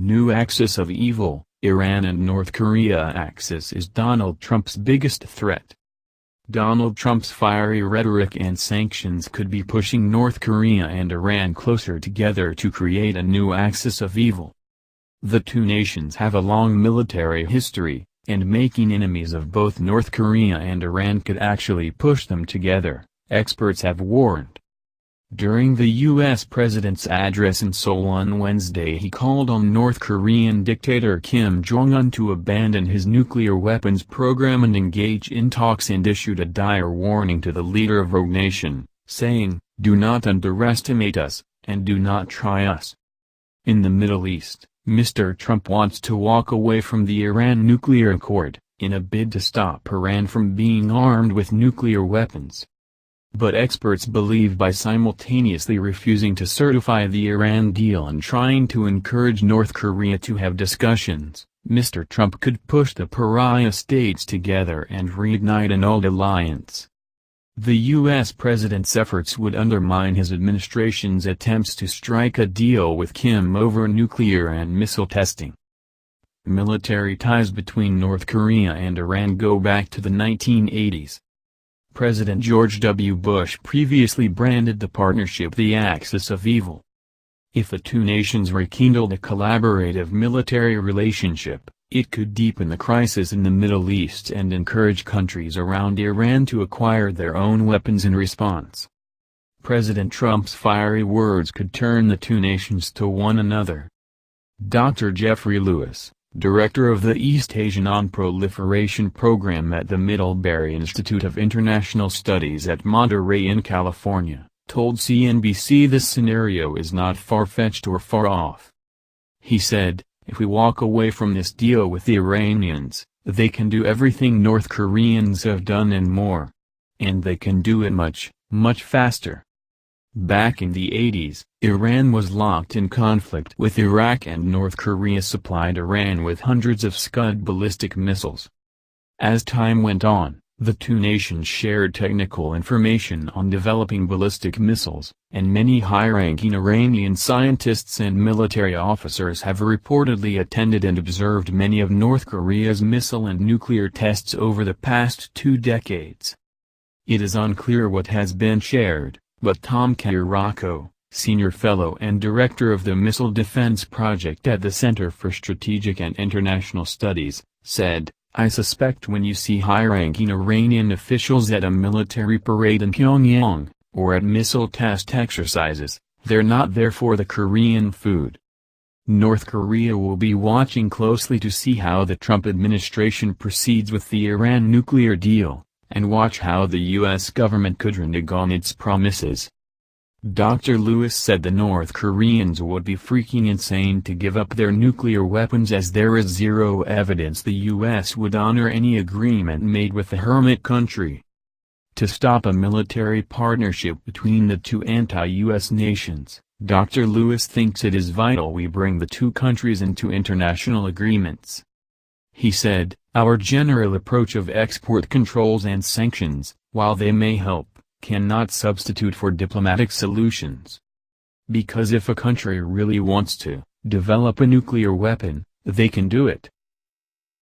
New axis of evil, Iran and North Korea axis is Donald Trump's biggest threat. Donald Trump's fiery rhetoric and sanctions could be pushing North Korea and Iran closer together to create a new axis of evil. The two nations have a long military history, and making enemies of both North Korea and Iran could actually push them together, experts have warned. During the U.S. President's address in Seoul on Wednesday, he called on North Korean dictator Kim Jong-un to abandon his nuclear weapons program and engage in talks, and issued a dire warning to the leader of rogue nation, saying, "Do not underestimate us, and do not try us." In the Middle East, Mr. Trump wants to walk away from the Iran nuclear accord, in a bid to stop Iran from being armed with nuclear weapons. But experts believe by simultaneously refusing to certify the Iran deal and trying to encourage North Korea to have discussions, Mr. Trump could push the pariah states together and reignite an old alliance. The U.S. president's efforts would undermine his administration's attempts to strike a deal with Kim over nuclear and missile testing. Military ties between North Korea and Iran go back to the 1980s. President George W. Bush previously branded the partnership the axis of evil. If the two nations rekindled a collaborative military relationship, it could deepen the crisis in the Middle East and encourage countries around Iran to acquire their own weapons in response. President Trump's fiery words could turn the two nations to one another. Dr. Jeffrey Lewis, director of the East Asia Non-Proliferation Program at the Middlebury Institute of International Studies at Monterey in California, told CNBC this scenario is not far-fetched or far off. He said, "If we walk away from this deal with the Iranians, they can do everything North Koreans have done and more. And they can do it much, much faster." Back in the 80s, Iran was locked in conflict with Iraq, and North Korea supplied Iran with hundreds of Scud ballistic missiles. As time went on, the two nations shared technical information on developing ballistic missiles, and many high-ranking Iranian scientists and military officers have reportedly attended and observed many of North Korea's missile and nuclear tests over the past 2 decades. It is unclear what has been shared, but Tom Cairocco, senior fellow and director of the Missile Defense Project at the Center for Strategic and International Studies, said, "I suspect when you see high-ranking Iranian officials at a military parade in Pyongyang, or at missile test exercises, they're not there for the Korean food." North Korea will be watching closely to see how the Trump administration proceeds with the Iran nuclear deal, and watch how the U.S. government could renege on its promises. Dr. Lewis said the North Koreans would be freaking insane to give up their nuclear weapons, as there is zero evidence the U.S. would honor any agreement made with the hermit country. To stop a military partnership between the two anti-U.S. nations, Dr. Lewis thinks it is vital we bring the two countries into international agreements. He said, "Our general approach of export controls and sanctions, while they may help, cannot substitute for diplomatic solutions. Because if a country really wants to develop a nuclear weapon, they can do it.